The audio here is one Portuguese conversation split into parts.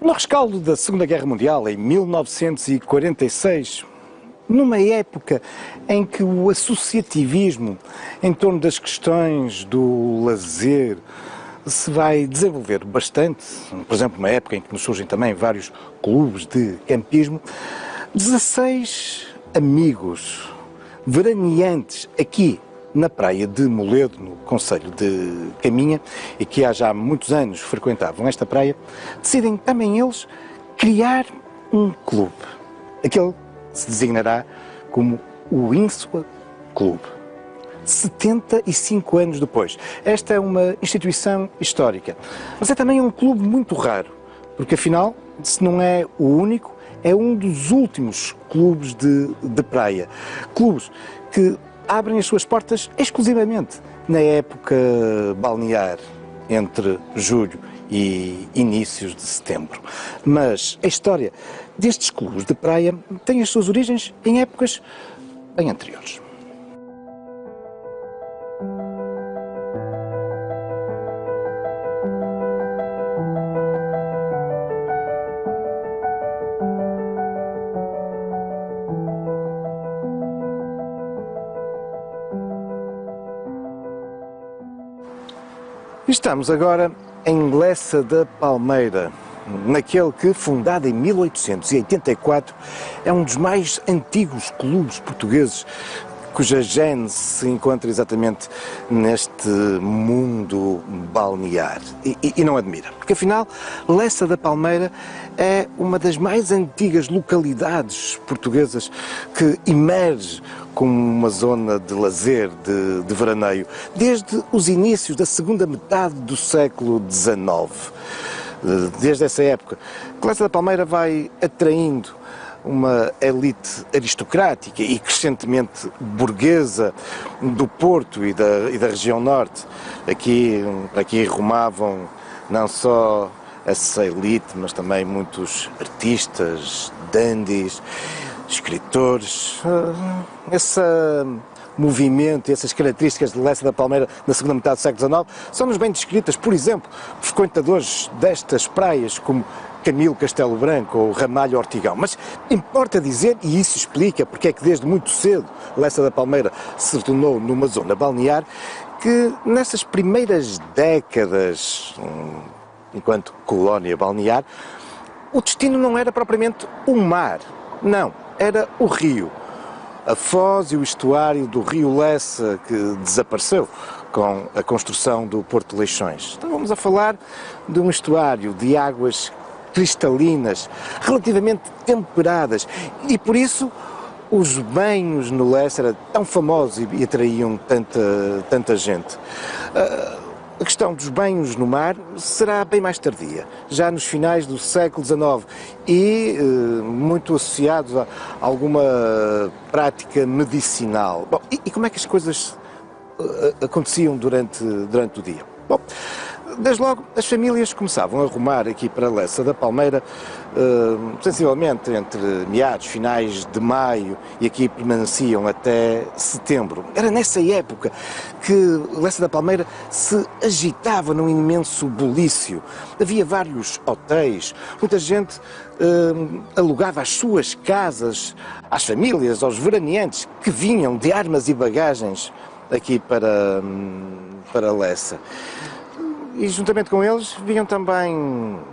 No rescaldo da Segunda Guerra Mundial, em 1946, numa época em que o associativismo em torno das questões do lazer se vai desenvolver bastante, por exemplo, uma época em que nos surgem também vários clubes de campismo, 16 amigos veraneantes aqui na praia de Moledo, no concelho de Caminha, e que há já muitos anos frequentavam esta praia, decidem também eles criar um clube. Aquele se designará como o Ínsua Clube. 75 anos depois. Esta é uma instituição histórica, mas é também um clube muito raro, porque afinal, se não é o único, é um dos últimos clubes de praia. Clubes que abrem as suas portas exclusivamente na época balnear, entre julho e inícios de setembro. Mas a história destes clubes de praia tem as suas origens em épocas bem anteriores. Estamos agora em Lessa da Palmeira, naquele que, fundado em 1884, é um dos mais antigos clubes portugueses, cuja gênese se encontra exatamente neste mundo balnear. E não admira, porque afinal, Lessa da Palmeira é uma das mais antigas localidades portuguesas que emerge como uma zona de lazer, de veraneio, desde os inícios da segunda metade do século XIX. Desde essa época, Lessa da Palmeira vai atraindo uma elite aristocrática e crescentemente burguesa do Porto e da região norte. Aqui rumavam não só essa elite, mas também muitos artistas, dandies, escritores. Esse movimento e essas características de Lessa da Palmeira na segunda metade do século XIX são-nos bem descritas, por exemplo, por frequentadores destas praias como Camilo Castelo Branco ou Ramalho Ortigão. Mas importa dizer, e isso explica porque é que desde muito cedo Lessa da Palmeira se tornou numa zona balnear, que nessas primeiras décadas, enquanto colónia balnear, o destino não era propriamente o mar, não, era o rio. A foz e o estuário do rio Lessa, que desapareceu com a construção do Porto de Leixões. Estávamos a falar de um estuário de águas cristalinas, relativamente temperadas, e por isso os banhos no Lessa eram tão famosos e atraíam tanta gente. A questão dos banhos no mar será bem mais tardia, já nos finais do século XIX e muito associados a alguma prática medicinal. Bom, e como é que as coisas aconteciam durante o dia? Bom, desde logo, as famílias começavam a rumar aqui para Lessa da Palmeira, sensivelmente entre meados, finais de maio, e aqui permaneciam até setembro. Era nessa época que Lessa da Palmeira se agitava num imenso bulício. Havia vários hotéis, muita gente alugava as suas casas às famílias, aos veraneantes que vinham de armas e bagagens aqui para Lessa. E juntamente com eles vinham também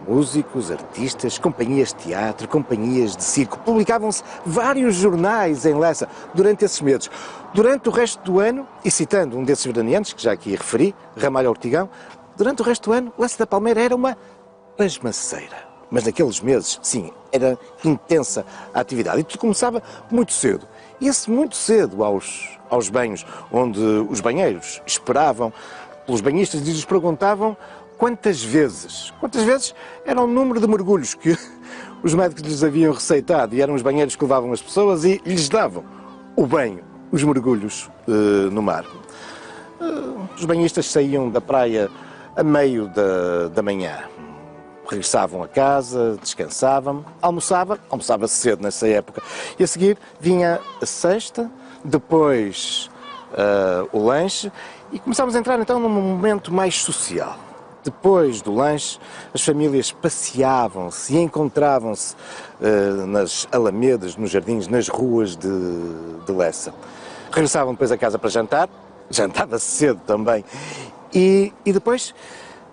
músicos, artistas, companhias de teatro, companhias de circo. Publicavam-se vários jornais em Lessa durante esses meses. Durante o resto do ano, e citando um desses veraneantes, que já aqui referi, Ramalho Ortigão, durante o resto do ano, Lessa da Palmeira era uma pasmaceira. Mas naqueles meses, sim, era intensa a atividade. E tudo começava muito cedo. Ia-se muito cedo aos banhos, onde os banheiros esperavam pelos banhistas e lhes perguntavam quantas vezes era o número de mergulhos que os médicos lhes haviam receitado, e eram os banheiros que levavam as pessoas e lhes davam o banho, os mergulhos no mar. Os banhistas saíam da praia a meio da manhã, regressavam a casa, descansavam, almoçava-se cedo nessa época, e a seguir vinha a cesta, depois o lanche, e começámos a entrar então num momento mais social. Depois do lanche, as famílias passeavam-se e encontravam-se nas alamedas, nos jardins, nas ruas de Lessa. Regressavam depois a casa para jantar, jantava-se cedo também, e depois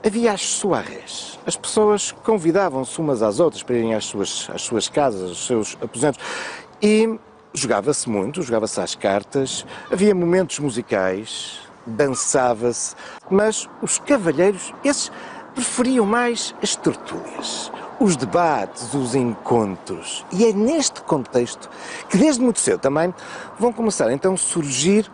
havia as soirées. As pessoas convidavam-se umas às outras para irem às suas casas, aos seus aposentos, e jogava-se muito, jogava-se às cartas, havia momentos musicais, dançava-se, mas os cavalheiros, esses preferiam mais as tertúlias, os debates, os encontros. E é neste contexto que desde muito cedo também vão começar então a surgir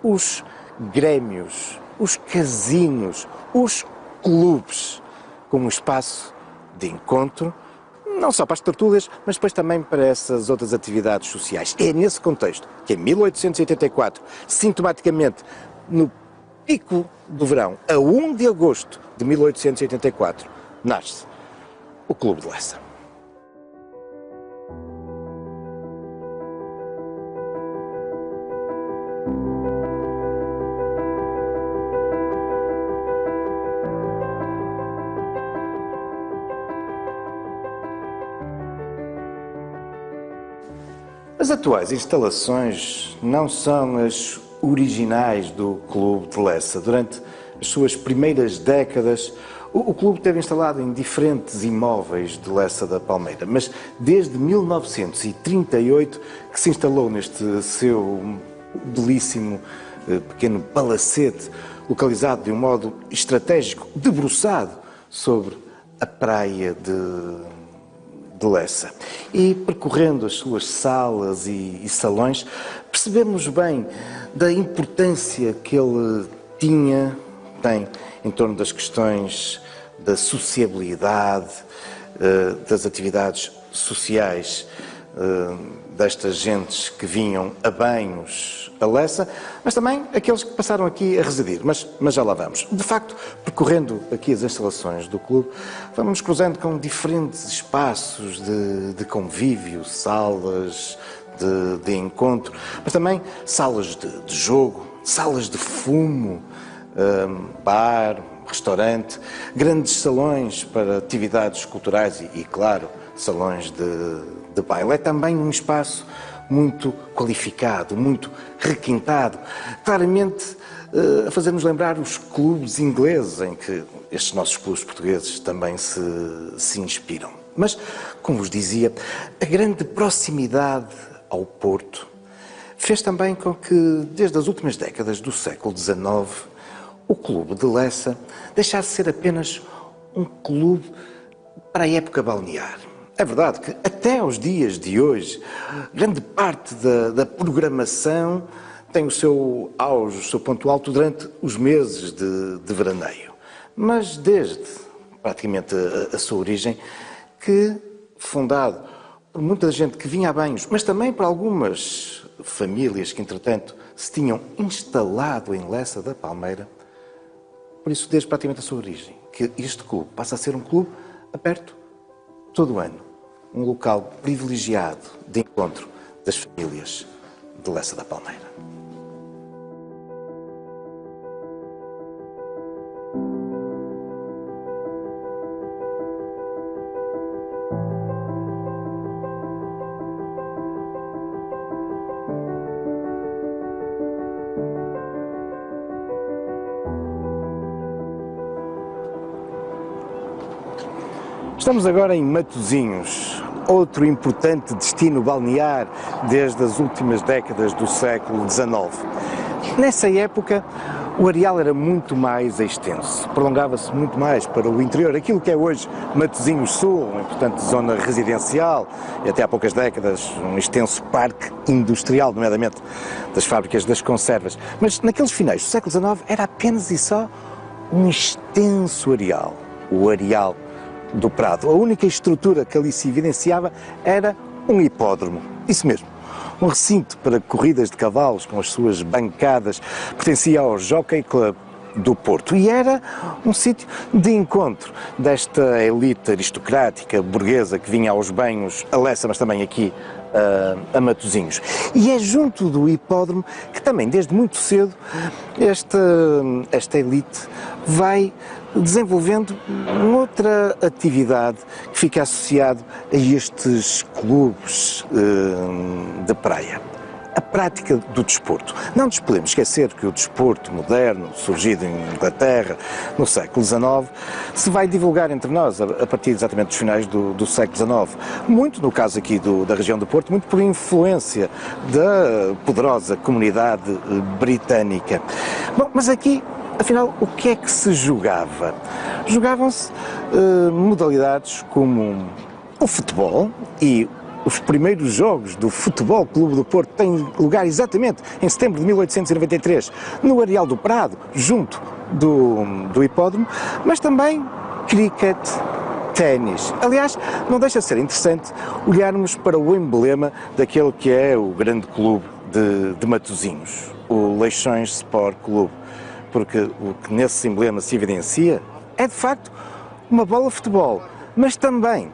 os grémios, os casinos, os clubes, como um espaço de encontro, não só para as tertúlias, mas depois também para essas outras atividades sociais. É nesse contexto que em 1884, sintomaticamente no pico do verão, a 1 de agosto de 1884, nasce o Clube de Lessa. As atuais instalações não são as originais do Clube de Lessa. Durante as suas primeiras décadas, o clube esteve instalado em diferentes imóveis de Lessa da Palmeira, mas desde 1938 que se instalou neste seu belíssimo pequeno palacete, localizado de um modo estratégico, debruçado sobre a praia de Lessa. E percorrendo as suas salas e salões, percebemos bem da importância que ele tem em torno das questões da sociabilidade, das atividades sociais destas gentes que vinham a banhos a Lessa, mas também aqueles que passaram aqui a residir, mas já lá vamos. De facto, percorrendo aqui as instalações do clube, vamos nos cruzando com diferentes espaços de convívio, salas de encontro, mas também salas de jogo, salas de fumo, bar, restaurante, grandes salões para atividades culturais e claro, salões de baile. É também um espaço muito qualificado, muito requintado, claramente a fazer-nos lembrar os clubes ingleses em que estes nossos clubes portugueses também se inspiram. Mas, como vos dizia, a grande proximidade ao Porto fez também com que, desde as últimas décadas do século XIX, o Clube de Lessa deixasse de ser apenas um clube para a época balnear. É verdade que até aos dias de hoje, grande parte da programação tem o seu auge, o seu ponto alto durante os meses de veraneio. Mas desde praticamente a sua origem, que fundado por muita gente que vinha a banhos, mas também por algumas famílias que entretanto se tinham instalado em Lessa da Palmeira, por isso desde praticamente a sua origem, que este clube passa a ser um clube aberto todo o ano. Um local privilegiado de encontro das famílias de Lessa da Palmeira. Estamos agora em Matosinhos, outro importante destino balnear desde as últimas décadas do século XIX. Nessa época, o areal era muito mais extenso, prolongava-se muito mais para o interior, aquilo que é hoje Matosinhos Sul, uma importante zona residencial e até há poucas décadas um extenso parque industrial, nomeadamente das fábricas das conservas. Mas naqueles finais do século XIX era apenas e só um extenso areal, o Areal do Prado. A única estrutura que ali se evidenciava era um hipódromo, isso mesmo. Um recinto para corridas de cavalos com as suas bancadas, pertencia ao Jockey Club do Porto, e era um sítio de encontro desta elite aristocrática burguesa que vinha aos banhos a Lessa, mas também aqui a Matosinhos. E é junto do hipódromo que também, desde muito cedo, esta elite vai desenvolvendo outra atividade que fica associada a estes clubes de praia. A prática do desporto. Não nos podemos esquecer que o desporto moderno, surgido em Inglaterra no século XIX, se vai divulgar entre nós a partir exatamente dos finais do século XIX. Muito, no caso aqui da região do Porto, muito por influência da poderosa comunidade britânica. Bom, mas aqui, afinal, o que é que se jogava? Jogavam-se modalidades como o futebol, e os primeiros jogos do Futebol Clube do Porto têm lugar exatamente em setembro de 1893, no Areal do Prado, junto do hipódromo, mas também cricket, ténis. Aliás, não deixa de ser interessante olharmos para o emblema daquele que é o grande clube de Matosinhos, o Leixões Sport Clube, porque o que nesse emblema se evidencia é, de facto, uma bola de futebol, mas também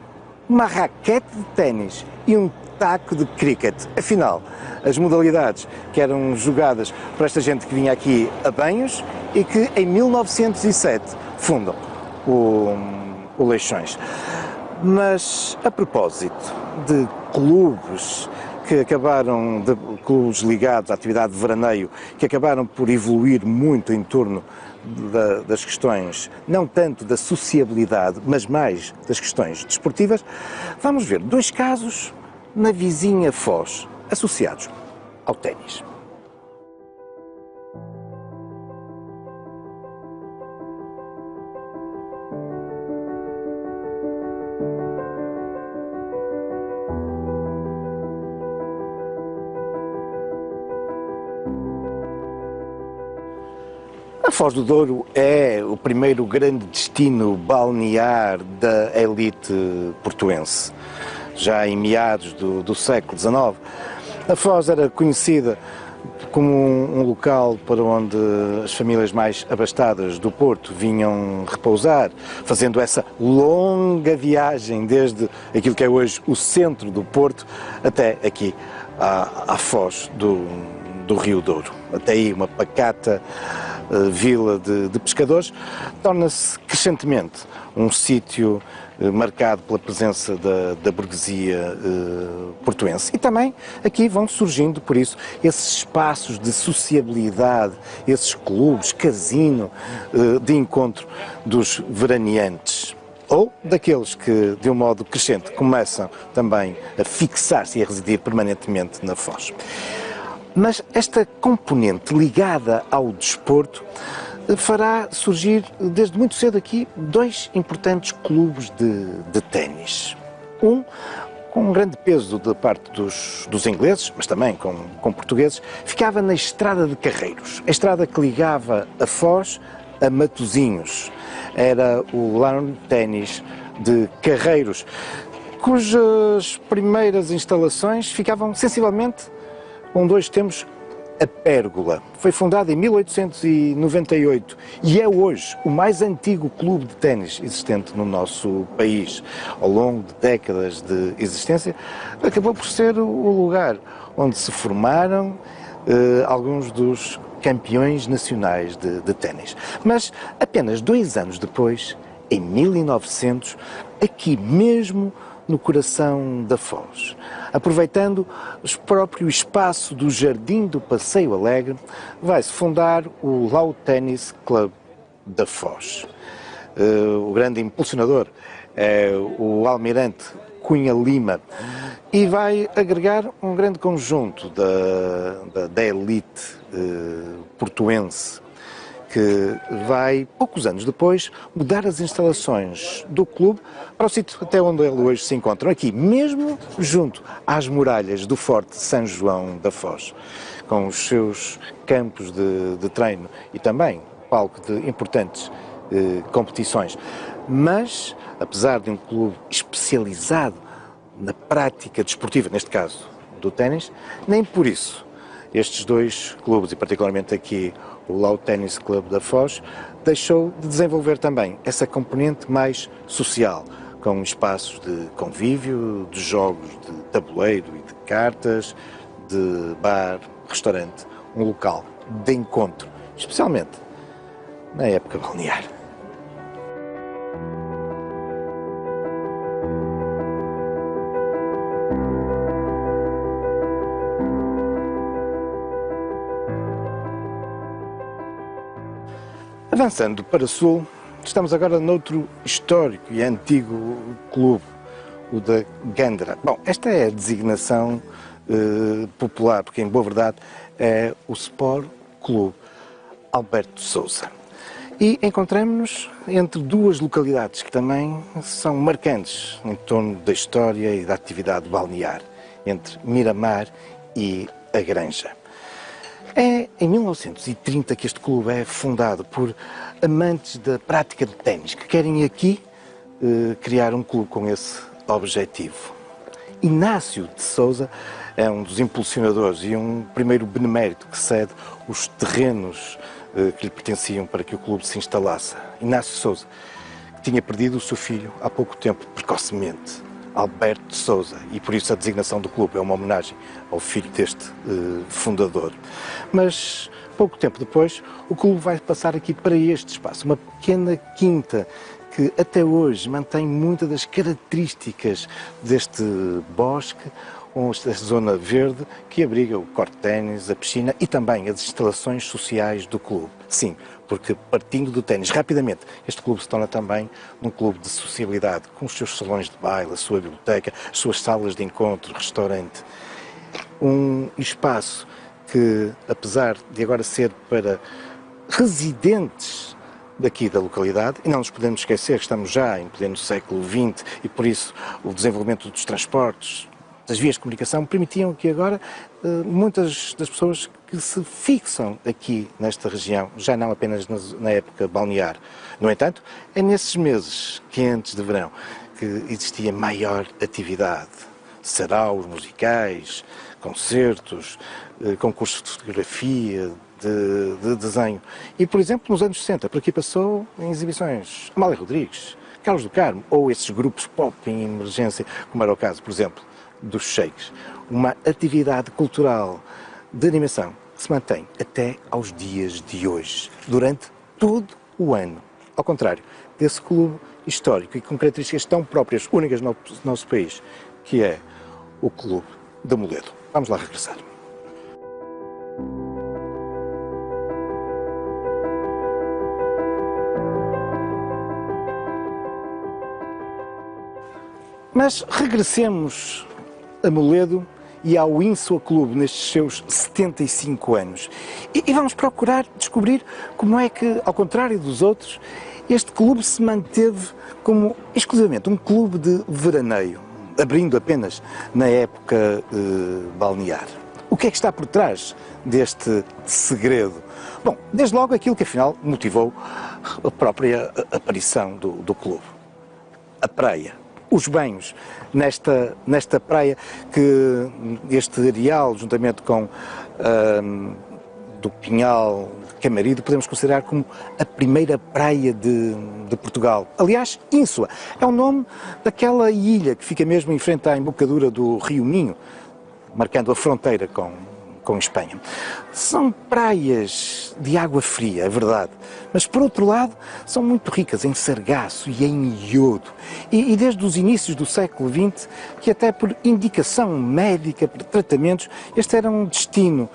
uma raquete de ténis e um taco de cricket. Afinal, as modalidades que eram jogadas por esta gente que vinha aqui a banhos e que em 1907 fundam o Leixões. Mas a propósito de clubes clubes ligados à atividade de veraneio, que acabaram por evoluir muito em torno das questões, não tanto da sociabilidade, mas mais das questões desportivas, vamos ver dois casos na vizinha Foz, associados ao ténis. A Foz do Douro é o primeiro grande destino balnear da elite portuense. Já em meados do século XIX, a Foz era conhecida como um local para onde as famílias mais abastadas do Porto vinham repousar, fazendo essa longa viagem desde aquilo que é hoje o centro do Porto até aqui à Foz do Rio Douro. Até aí uma pacata vila de pescadores, torna-se crescentemente um sítio marcado pela presença da burguesia portuense. E também aqui vão surgindo, por isso, esses espaços de sociabilidade, esses clubes, casino, de encontro dos veraneantes. Ou daqueles que, de um modo crescente, começam também a fixar-se e a residir permanentemente na Foz. Mas esta componente ligada ao desporto fará surgir desde muito cedo aqui dois importantes clubes de ténis. Um com um grande peso da parte dos ingleses, mas também com portugueses, ficava na Estrada de Carreiros, a estrada que ligava a Foz a Matosinhos. Era o Lawn Ténis de Carreiros, cujas primeiras instalações ficavam sensivelmente onde hoje temos a Pérgola. Foi fundada em 1898 e é hoje o mais antigo clube de ténis existente no nosso país. Ao longo de décadas de existência, acabou por ser o lugar onde se formaram alguns dos campeões nacionais de ténis. Mas apenas 2 anos depois, em 1900, aqui mesmo no coração da Foz, aproveitando o próprio espaço do Jardim do Passeio Alegre, vai-se fundar o Lawn Tennis Club da Foz. O grande impulsionador é o almirante Cunha Lima e vai agregar um grande conjunto da elite portuense, que vai, poucos anos depois, mudar as instalações do clube para o sítio até onde ele hoje se encontra, aqui, mesmo junto às muralhas do Forte São João da Foz, com os seus campos de treino e também palco de importantes competições. Mas, apesar de um clube especializado na prática desportiva, neste caso do ténis, nem por isso estes dois clubes, e particularmente aqui o Lawn Tennis Club da Foz, deixou de desenvolver também essa componente mais social, com espaços de convívio, de jogos de tabuleiro e de cartas, de bar, restaurante, um local de encontro, especialmente na época balnear. Avançando para sul, estamos agora noutro histórico e antigo clube, o da Gandra. Bom, esta é a designação popular, porque em boa verdade é o Sport Clube Alberto de Sousa. E encontramos-nos entre duas localidades que também são marcantes em torno da história e da atividade balnear, entre Miramar e a Granja. É em 1930 que este clube é fundado por amantes da prática de ténis, que querem aqui criar um clube com esse objetivo. Inácio de Sousa é um dos impulsionadores e um primeiro benemérito que cede os terrenos que lhe pertenciam para que o clube se instalasse. Inácio de Sousa, que tinha perdido o seu filho há pouco tempo, precocemente, Alberto de Sousa, e por isso a designação do clube é uma homenagem ao filho deste fundador. Mas pouco tempo depois o clube vai passar aqui para este espaço, uma pequena quinta que até hoje mantém muitas das características deste bosque, ou esta zona verde que abriga o corte de ténis, a piscina e também as instalações sociais do clube. Sim, porque partindo do ténis rapidamente, este clube se torna também um clube de sociabilidade, com os seus salões de baile, a sua biblioteca, as suas salas de encontro, restaurante. Um espaço que, apesar de agora ser para residentes daqui da localidade, e não nos podemos esquecer que estamos já em pleno século XX e por isso o desenvolvimento dos transportes, das vias de comunicação, permitiam que agora muitas das pessoas que se fixam aqui nesta região, já não apenas na época balnear. No entanto, é nesses meses quentes de verão que existia maior atividade. Saraus musicais, concertos, concursos de fotografia, de desenho. E, por exemplo, nos anos 60, por aqui passou em exibições Amália Rodrigues, Carlos do Carmo, ou esses grupos pop em emergência, como era o caso, por exemplo, dos Shakes. Uma atividade cultural de animação que se mantém até aos dias de hoje, durante todo o ano. Ao contrário desse clube histórico e com características tão próprias, únicas no nosso país, que é o Clube da Moledo. Vamos lá regressar. Mas regressemos a Moledo e ao Insua Clube nestes seus 75 anos. E vamos procurar descobrir como é que, ao contrário dos outros, este clube se manteve como exclusivamente um clube de veraneio, abrindo apenas na época balnear. O que é que está por trás deste segredo? Bom, desde logo aquilo que afinal motivou a própria aparição do clube. A praia. Os banhos nesta praia que este areal, juntamente com do Pinhal de Camarido, podemos considerar como a primeira praia de Portugal. Aliás, Insua é o nome daquela ilha que fica mesmo em frente à embocadura do Rio Minho, marcando a fronteira com Espanha. São praias de água fria, é verdade, mas por outro lado são muito ricas em sargaço e em iodo. E desde os inícios do século XX, que até por indicação médica, por tratamentos, este era um destino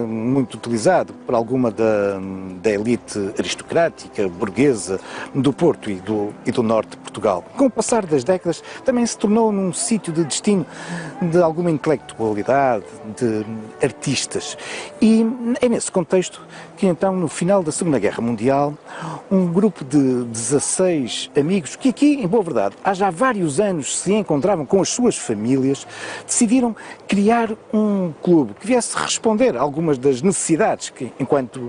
muito utilizado por alguma da elite aristocrática, burguesa, do Porto e do norte de Portugal. Com o passar das décadas, também se tornou num sítio de destino de alguma intelectualidade, de artistas. E é nesse contexto que então, no final da Segunda Guerra Mundial, um grupo de 16 amigos, que aqui, em boa verdade, há já vários anos se encontravam com as suas famílias, decidiram criar um clube que viesse responder a algumas das necessidades que, enquanto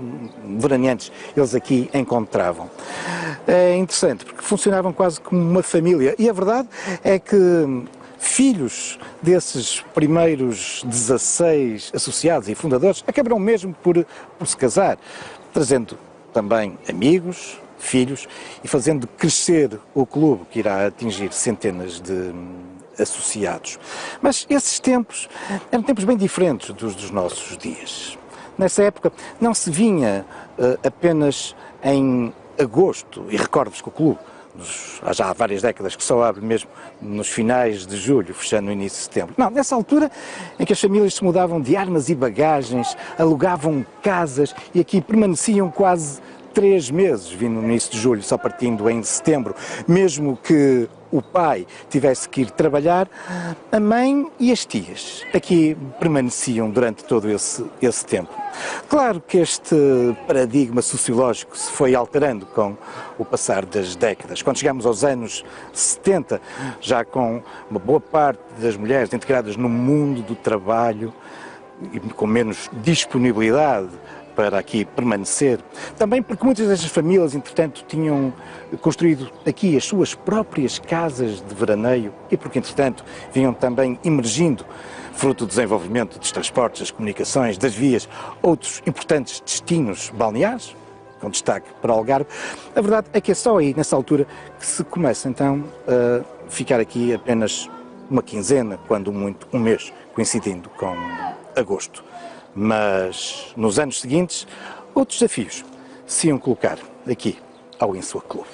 veraneantes, eles aqui encontravam. É interessante, porque funcionavam quase como uma família, e a verdade é que filhos desses primeiros 16 associados e fundadores acabaram mesmo por se casar. trazendo também amigos, filhos e fazendo crescer o clube, que irá atingir centenas de associados. Mas esses tempos eram tempos bem diferentes dos nossos dias. Nessa época não se vinha apenas em agosto, e recordo-vos que o clube há já várias décadas que só abre mesmo nos finais de julho, fechando no início de setembro. Não, nessa altura em que as famílias se mudavam de armas e bagagens, alugavam casas e aqui permaneciam quase 3 meses, vindo no início de julho, só partindo em setembro, mesmo que o pai tivesse que ir trabalhar, a mãe e as tias aqui permaneciam durante todo esse tempo. Claro que este paradigma sociológico se foi alterando com o passar das décadas. Quando chegamos aos anos 70, já com uma boa parte das mulheres integradas no mundo do trabalho e com menos disponibilidade para aqui permanecer, também porque muitas destas famílias, entretanto, tinham construído aqui as suas próprias casas de veraneio e porque, entretanto, vinham também emergindo, fruto do desenvolvimento dos transportes, das comunicações, das vias, outros importantes destinos balneares, com destaque para o Algarve. A verdade é que é só aí, nessa altura, que se começa, então, a ficar aqui apenas uma quinzena, quando muito um mês, coincidindo com agosto. Mas, nos anos seguintes, outros desafios se iam colocar aqui ao Insua Clube.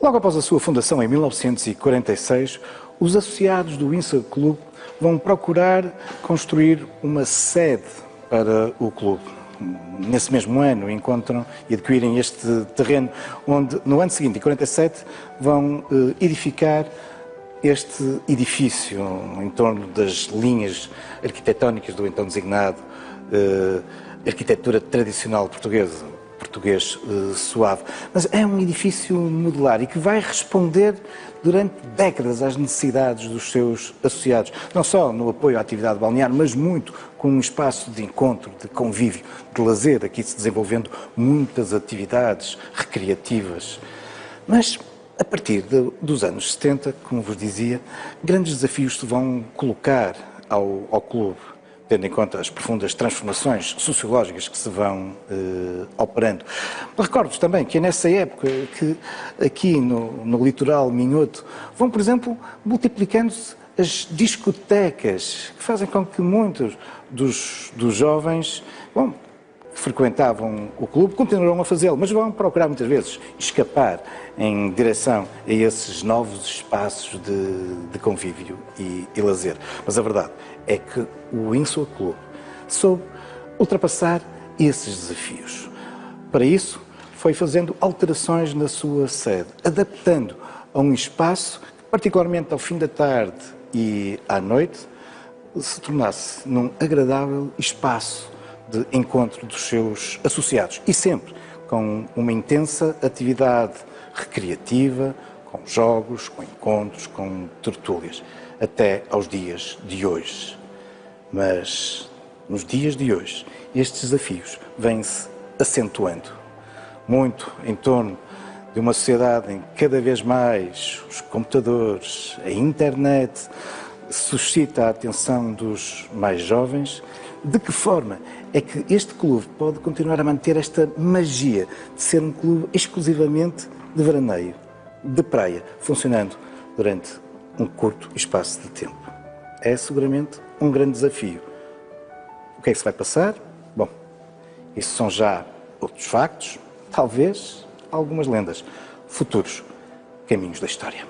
Logo após a sua fundação em 1946, os associados do Insua Clube vão procurar construir uma sede para o clube. Nesse mesmo ano encontram e adquirem este terreno, onde no ano seguinte, em 47, vão edificar este edifício em torno das linhas arquitetónicas do então designado arquitetura tradicional portuguesa, português suave. Mas é um edifício modular e que vai responder durante décadas às necessidades dos seus associados, não só no apoio à atividade balnear, mas muito com um espaço de encontro, de convívio, de lazer, aqui se desenvolvendo muitas atividades recreativas. Mas, a partir dos anos 70, como vos dizia, grandes desafios se vão colocar ao clube, tendo em conta as profundas transformações sociológicas que se vão operando. Recordo-vos também que é nessa época que aqui no litoral minhoto vão, por exemplo, multiplicando-se as discotecas, que fazem com que muitos dos jovens, que frequentavam o clube, continuarão a fazê-lo, mas vão procurar muitas vezes escapar em direção a esses novos espaços de convívio e lazer. Mas a verdade é que o Insua Clube soube ultrapassar esses desafios. Para isso, foi fazendo alterações na sua sede, adaptando a um espaço que, particularmente ao fim da tarde e à noite, se tornasse num agradável espaço de encontro dos seus associados e sempre com uma intensa atividade recreativa, com jogos, com encontros, com tertúlias, até aos dias de hoje. Mas nos dias de hoje estes desafios vêm-se acentuando muito em torno de uma sociedade em que cada vez mais os computadores, a internet suscita a atenção dos mais jovens. De que forma é que este clube pode continuar a manter esta magia de ser um clube exclusivamente de veraneio, de praia, funcionando durante um curto espaço de tempo? É seguramente um grande desafio. O que é que se vai passar? Bom, isso são já outros factos, talvez algumas lendas, futuros caminhos da história.